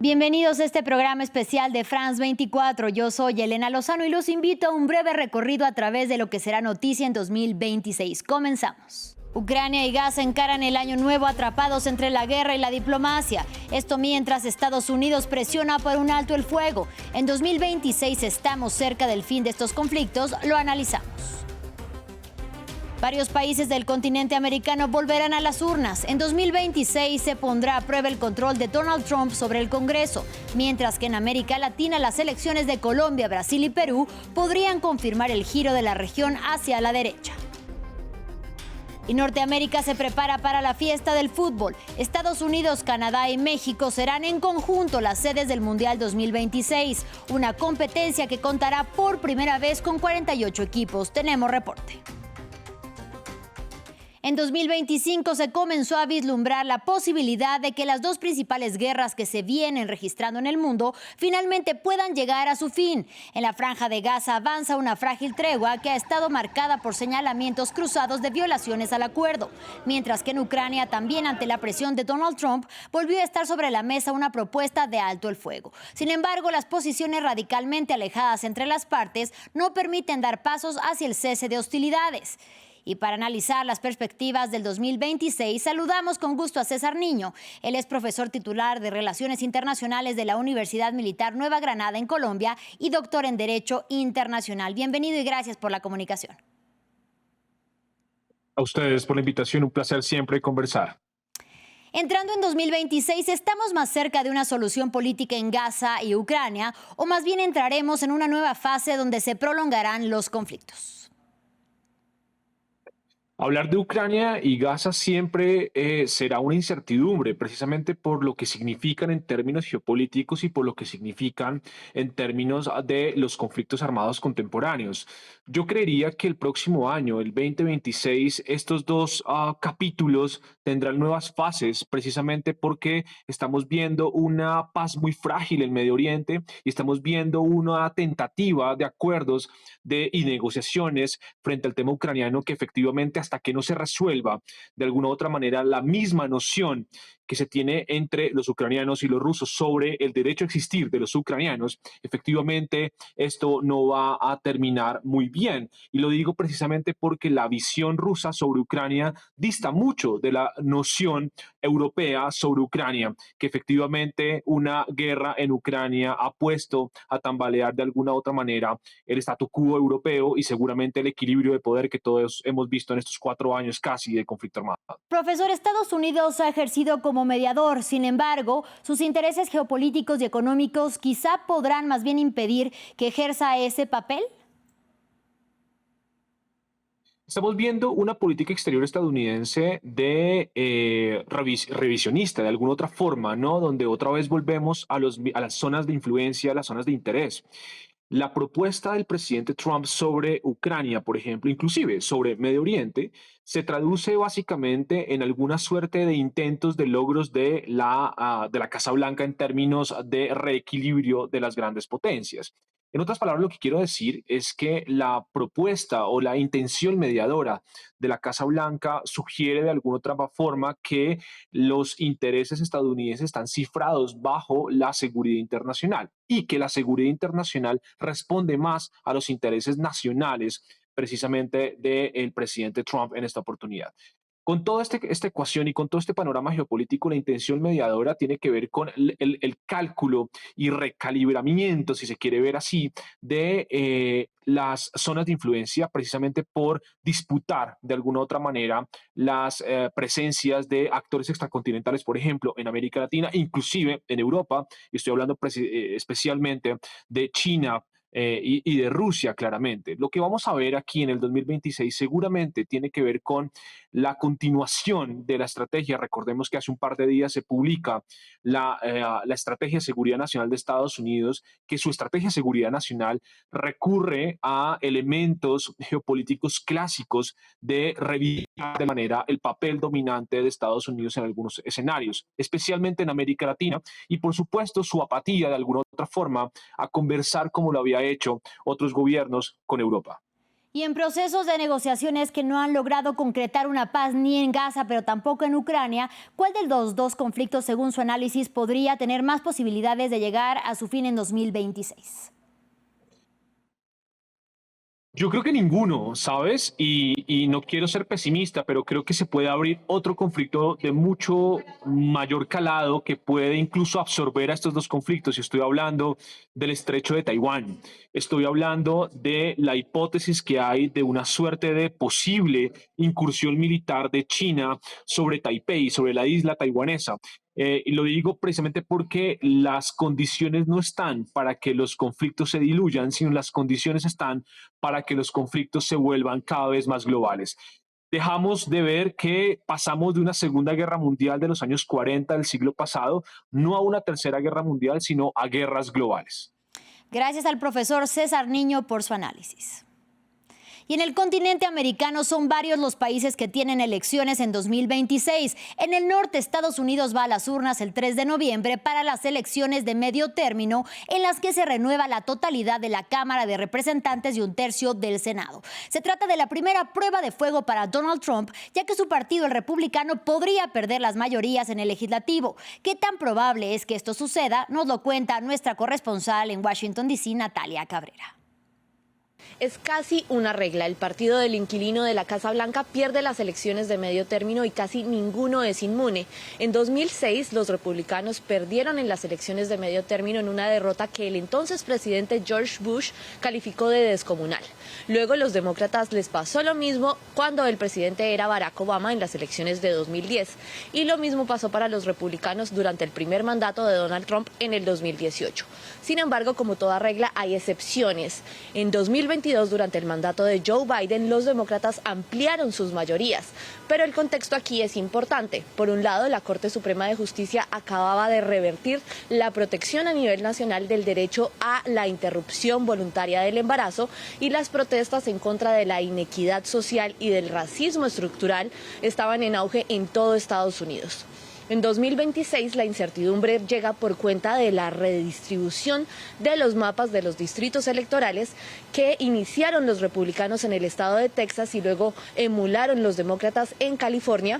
Bienvenidos a este programa especial de France 24. Yo soy Elena Lozano y los invito a un breve recorrido a través de lo que será noticia en 2026. Comenzamos. Ucrania y Gaza encaran el año nuevo atrapados entre la guerra y la diplomacia. Esto mientras Estados Unidos presiona por un alto el fuego. En 2026 estamos cerca del fin de estos conflictos, lo analizamos. Varios países del continente americano volverán a las urnas. En 2026 se pondrá a prueba el control de Donald Trump sobre el Congreso, mientras que en América Latina las elecciones de Colombia, Brasil y Perú podrían confirmar el giro de la región hacia la derecha. Y Norteamérica se prepara para la fiesta del fútbol. Estados Unidos, Canadá y México serán en conjunto las sedes del Mundial 2026, una competencia que contará por primera vez con 48 equipos. Tenemos reporte. En 2025 se comenzó a vislumbrar la posibilidad de que las dos principales guerras que se vienen registrando en el mundo finalmente puedan llegar a su fin. En la Franja de Gaza avanza una frágil tregua que ha estado marcada por señalamientos cruzados de violaciones al acuerdo, mientras que en Ucrania, también ante la presión de Donald Trump, volvió a estar sobre la mesa una propuesta de alto el fuego. Sin embargo, las posiciones radicalmente alejadas entre las partes no permiten dar pasos hacia el cese de hostilidades. Y para analizar las perspectivas del 2026, saludamos con gusto a César Niño. Él es profesor titular de Relaciones Internacionales de la Universidad Militar Nueva Granada en Colombia y doctor en Derecho Internacional. Bienvenido y gracias por la comunicación. A ustedes por la invitación, un placer siempre conversar. Entrando en 2026, ¿estamos más cerca de una solución política en Gaza y Ucrania o más bien entraremos en una nueva fase donde se prolongarán los conflictos? Hablar de Ucrania y Gaza siempre será una incertidumbre, precisamente por lo que significan en términos geopolíticos y por lo que significan en términos de los conflictos armados contemporáneos. Yo creería que el próximo año, el 2026, estos dos capítulos tendrán nuevas fases, precisamente porque estamos viendo una paz muy frágil en Medio Oriente y estamos viendo una tentativa de acuerdos y negociaciones frente al tema ucraniano que efectivamente hasta que no se resuelva de alguna u otra manera la misma noción que se tiene entre los ucranianos y los rusos sobre el derecho a existir de los ucranianos, efectivamente esto no va a terminar muy bien. Y lo digo precisamente porque la visión rusa sobre Ucrania dista mucho de la noción europea sobre Ucrania, que efectivamente una guerra en Ucrania ha puesto a tambalear de alguna u otra manera el statu quo europeo y seguramente el equilibrio de poder que todos hemos visto en estos 4 años casi de conflicto armado. Profesor, Estados Unidos ha ejercido como mediador. Sin embargo, sus intereses geopolíticos y económicos quizá podrán más bien impedir que ejerza ese papel. Estamos viendo una política exterior estadounidense de revisionista, de alguna otra forma, ¿no? Donde otra vez volvemos a las zonas de influencia, a las zonas de interés. La propuesta del presidente Trump sobre Ucrania, por ejemplo, inclusive sobre Medio Oriente, se traduce básicamente en alguna suerte de intentos de logros de la Casa Blanca en términos de reequilibrio de las grandes potencias. En otras palabras, lo que quiero decir es que la propuesta o la intención mediadora de la Casa Blanca sugiere de alguna otra forma que los intereses estadounidenses están cifrados bajo la seguridad internacional y que la seguridad internacional responde más a los intereses nacionales precisamente del presidente Trump en esta oportunidad. Con toda esta ecuación y con todo este panorama geopolítico, la intención mediadora tiene que ver con el cálculo y recalibramiento, si se quiere ver así, de las zonas de influencia, precisamente por disputar de alguna u otra manera las presencias de actores extracontinentales, por ejemplo, en América Latina, inclusive en Europa, y estoy hablando especialmente de China, y de Rusia, claramente. Lo que vamos a ver aquí en el 2026 seguramente tiene que ver con la continuación de la estrategia. Recordemos que hace un par de días se publica la Estrategia de Seguridad Nacional de Estados Unidos, que su Estrategia de Seguridad Nacional recurre a elementos geopolíticos clásicos de revisar de manera el papel dominante de Estados Unidos en algunos escenarios, especialmente en América Latina, y por supuesto su apatía de alguna otra forma a conversar como lo había hecho otros gobiernos con Europa. Y en procesos de negociaciones que no han logrado concretar una paz ni en Gaza, pero tampoco en Ucrania, ¿cuál de los dos conflictos, según su análisis, podría tener más posibilidades de llegar a su fin en 2026? Yo creo que ninguno, ¿sabes? Y no quiero ser pesimista, pero creo que se puede abrir otro conflicto de mucho mayor calado que puede incluso absorber a estos dos conflictos. Y estoy hablando del estrecho de Taiwán. Estoy hablando de la hipótesis que hay de una suerte de posible incursión militar de China sobre Taipei, sobre la isla taiwanesa. Y lo digo precisamente porque las condiciones no están para que los conflictos se diluyan, sino las condiciones están para que los conflictos se vuelvan cada vez más globales. Dejamos de ver que pasamos de una Segunda Guerra Mundial de los años 40 del siglo pasado, no a una Tercera Guerra Mundial, sino a guerras globales. Gracias al profesor César Niño por su análisis. Y en el continente americano son varios los países que tienen elecciones en 2026. En el norte, Estados Unidos va a las urnas el 3 de noviembre para las elecciones de medio término, en las que se renueva la totalidad de la Cámara de Representantes y un tercio del Senado. Se trata de la primera prueba de fuego para Donald Trump, ya que su partido, el republicano, podría perder las mayorías en el legislativo. ¿Qué tan probable es que esto suceda? Nos lo cuenta nuestra corresponsal en Washington, D.C., Natalia Cabrera. Es casi una regla. El partido del inquilino de la Casa Blanca pierde las elecciones de medio término y casi ninguno es inmune. En 2006, los republicanos perdieron en las elecciones de medio término en una derrota que el entonces presidente George Bush calificó de descomunal. Luego, los demócratas les pasó lo mismo cuando el presidente era Barack Obama en las elecciones de 2010. Y lo mismo pasó para los republicanos durante el primer mandato de Donald Trump en el 2018. Sin embargo, como toda regla, hay excepciones. En 2022, durante el mandato de Joe Biden, los demócratas ampliaron sus mayorías. Pero el contexto aquí es importante. Por un lado, la Corte Suprema de Justicia acababa de revertir la protección a nivel nacional del derecho a la interrupción voluntaria del embarazo, y las protestas en contra de la inequidad social y del racismo estructural estaban en auge en todo Estados Unidos. En 2026, la incertidumbre llega por cuenta de la redistribución de los mapas de los distritos electorales que iniciaron los republicanos en el estado de Texas y luego emularon los demócratas en California,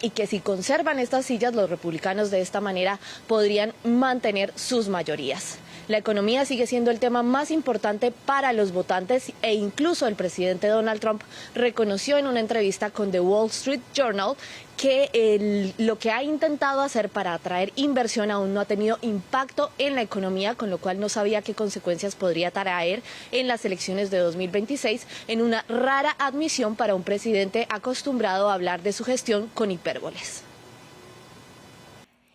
y que si conservan estas sillas, los republicanos de esta manera podrían mantener sus mayorías. La economía sigue siendo el tema más importante para los votantes e incluso el presidente Donald Trump reconoció en una entrevista con The Wall Street Journal que lo que ha intentado hacer para atraer inversión aún no ha tenido impacto en la economía, con lo cual no sabía qué consecuencias podría traer en las elecciones de 2026, en una rara admisión para un presidente acostumbrado a hablar de su gestión con hipérboles.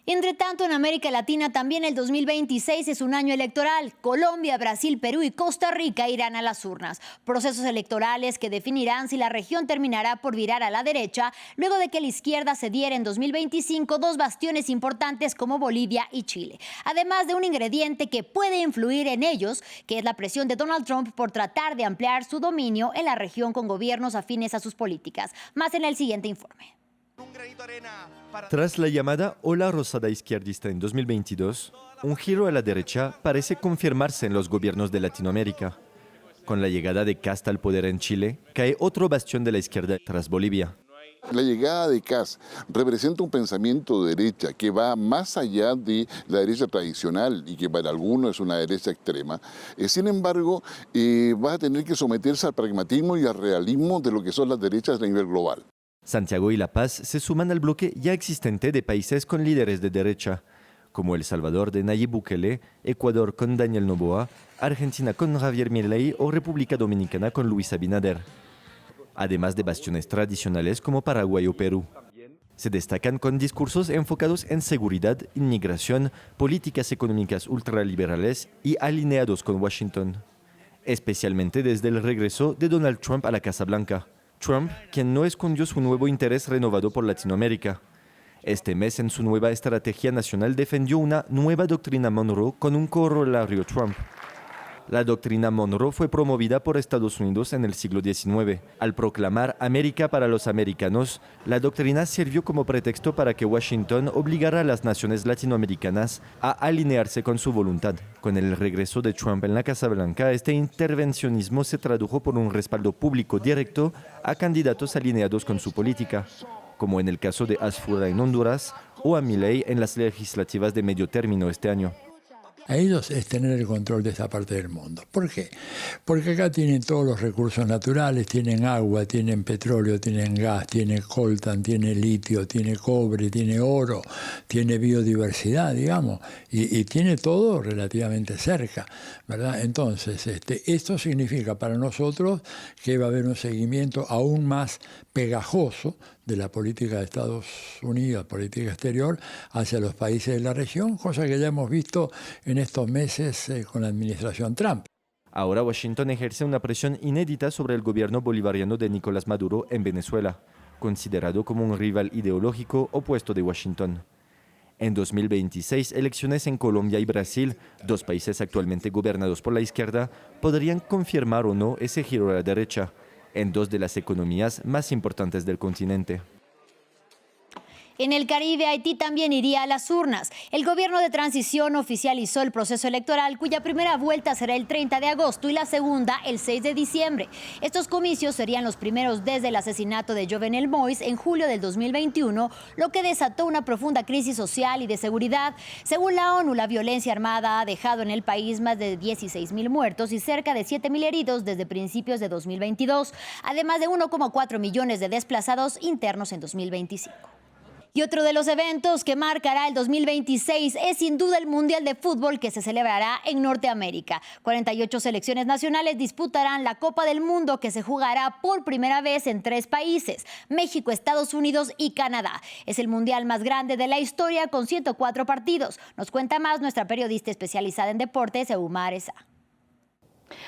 Entre tanto, en América Latina también el 2026 es un año electoral. Colombia, Brasil, Perú y Costa Rica irán a las urnas. Procesos electorales que definirán si la región terminará por virar a la derecha, luego de que la izquierda cediera en 2025 dos bastiones importantes como Bolivia y Chile. Además de un ingrediente que puede influir en ellos, que es la presión de Donald Trump por tratar de ampliar su dominio en la región con gobiernos afines a sus políticas. Más en el siguiente informe. Tras la llamada ola rosada izquierdista en 2022, un giro a la derecha parece confirmarse en los gobiernos de Latinoamérica. Con la llegada de Kast al poder en Chile, cae otro bastión de la izquierda tras Bolivia. La llegada de Kast representa un pensamiento de derecha que va más allá de la derecha tradicional y que para algunos es una derecha extrema. Sin embargo, va a tener que someterse al pragmatismo y al realismo de lo que son las derechas a nivel global. Santiago y La Paz se suman al bloque ya existente de países con líderes de derecha, como El Salvador de Nayib Bukele, Ecuador con Daniel Noboa, Argentina con Javier Milei o República Dominicana con Luis Abinader, además de bastiones tradicionales como Paraguay o Perú. Se destacan con discursos enfocados en seguridad, inmigración, políticas económicas ultraliberales y alineados con Washington, especialmente desde el regreso de Donald Trump a la Casa Blanca. Trump, quien no escondió su nuevo interés renovado por Latinoamérica. Este mes, en su nueva estrategia nacional, defendió una nueva doctrina Monroe con un corolario Trump. La doctrina Monroe fue promovida por Estados Unidos en el siglo XIX. Al proclamar América para los americanos, la doctrina sirvió como pretexto para que Washington obligara a las naciones latinoamericanas a alinearse con su voluntad. Con el regreso de Trump en la Casa Blanca, este intervencionismo se tradujo por un respaldo público directo a candidatos alineados con su política, como en el caso de Asfura en Honduras o a Milei en las legislativas de medio término este año. A ellos es tener el control de esta parte del mundo. ¿Por qué? Porque acá tienen todos los recursos naturales, tienen agua, tienen petróleo, tienen gas, tienen coltan, tienen litio, tiene cobre, tiene oro, tiene biodiversidad, digamos, y tiene todo relativamente cerca, ¿verdad? Entonces, esto significa para nosotros que va a haber un seguimiento aún más pegajoso de la política de Estados Unidos, política exterior, hacia los países de la región, cosa que ya hemos visto en estos meses con la administración Trump. Ahora Washington ejerce una presión inédita sobre el gobierno bolivariano de Nicolás Maduro en Venezuela, considerado como un rival ideológico opuesto de Washington. En 2026, elecciones en Colombia y Brasil, dos países actualmente gobernados por la izquierda, podrían confirmar o no ese giro a la derecha en dos de las economías más importantes del continente. En el Caribe, Haití también iría a las urnas. El gobierno de transición oficializó el proceso electoral, cuya primera vuelta será el 30 de agosto y la segunda el 6 de diciembre. Estos comicios serían los primeros desde el asesinato de Jovenel Moïse en julio del 2021, lo que desató una profunda crisis social y de seguridad. Según la ONU, la violencia armada ha dejado en el país más de 16.000 muertos y cerca de 7.000 heridos desde principios de 2022, además de 1,4 millones de desplazados internos en 2025. Y otro de los eventos que marcará el 2026 es sin duda el Mundial de Fútbol que se celebrará en Norteamérica. 48 selecciones nacionales disputarán la Copa del Mundo que se jugará por primera vez en 3 países, México, Estados Unidos y Canadá. Es el mundial más grande de la historia con 104 partidos. Nos cuenta más nuestra periodista especializada en deportes, Eumar Esa.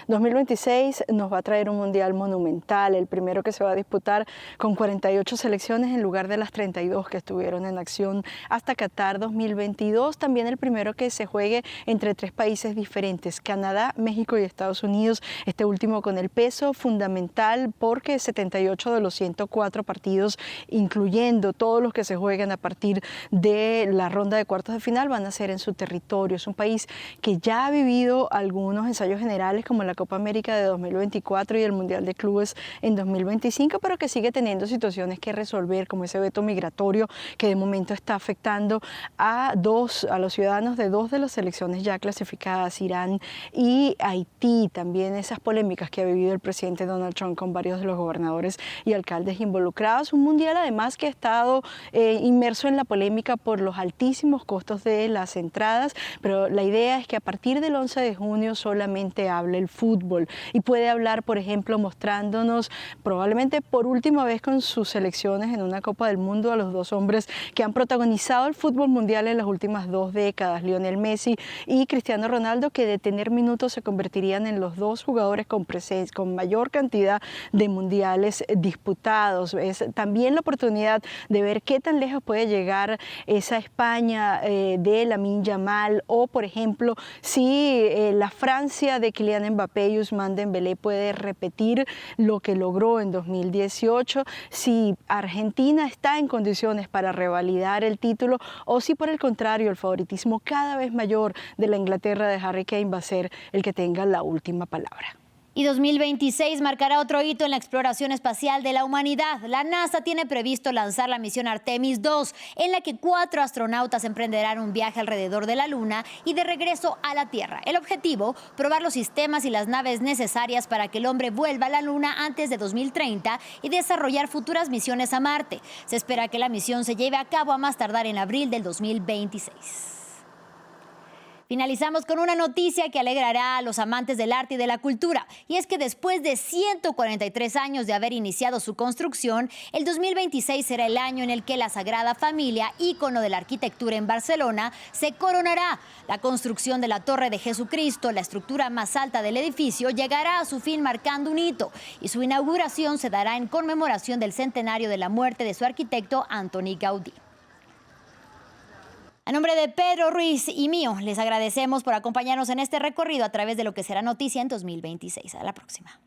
2026 nos va a traer un mundial monumental, el primero que se va a disputar con 48 selecciones en lugar de las 32 que estuvieron en acción hasta Qatar 2022. También el primero que se juegue entre 3 países diferentes, Canadá, México y Estados Unidos. Este último con el peso fundamental porque 78 de los 104 partidos, incluyendo todos los que se juegan a partir de la ronda de cuartos de final, van a ser en su territorio. Es un país que ya ha vivido algunos ensayos generales como la Copa América de 2024 y el Mundial de Clubes en 2025, pero que sigue teniendo situaciones que resolver, como ese veto migratorio que de momento está afectando a los ciudadanos de 2 de las selecciones ya clasificadas, Irán y Haití. También esas polémicas que ha vivido el presidente Donald Trump con varios de los gobernadores y alcaldes involucrados. Un mundial además que ha estado inmerso en la polémica por los altísimos costos de las entradas, pero la idea es que a partir del 11 de junio solamente hable el fútbol y puede hablar, por ejemplo, mostrándonos probablemente por última vez con sus selecciones en una Copa del Mundo a los 2 hombres que han protagonizado el fútbol mundial en las últimas 2 décadas, Lionel Messi y Cristiano Ronaldo, que de tener minutos se convertirían en los 2 jugadores con mayor cantidad de mundiales disputados. Es también la oportunidad de ver qué tan lejos puede llegar esa España de Lamine Yamal o, por ejemplo, si la Francia de Kylian Mbappé y Ousmane Dembélé puede repetir lo que logró en 2018, si Argentina está en condiciones para revalidar el título o si por el contrario el favoritismo cada vez mayor de la Inglaterra de Harry Kane va a ser el que tenga la última palabra. Y 2026 marcará otro hito en la exploración espacial de la humanidad. La NASA tiene previsto lanzar la misión Artemis II, en la que 4 astronautas emprenderán un viaje alrededor de la Luna y de regreso a la Tierra. El objetivo, probar los sistemas y las naves necesarias para que el hombre vuelva a la Luna antes de 2030 y desarrollar futuras misiones a Marte. Se espera que la misión se lleve a cabo a más tardar en abril del 2026. Finalizamos con una noticia que alegrará a los amantes del arte y de la cultura. Y es que después de 143 años de haber iniciado su construcción, el 2026 será el año en el que la Sagrada Familia, ícono de la arquitectura en Barcelona, se coronará. La construcción de la Torre de Jesucristo, la estructura más alta del edificio, llegará a su fin marcando un hito. Y su inauguración se dará en conmemoración del centenario de la muerte de su arquitecto Antoni Gaudí. A nombre de Pedro Ruiz y mío, les agradecemos por acompañarnos en este recorrido a través de lo que será noticia en 2026. A la próxima.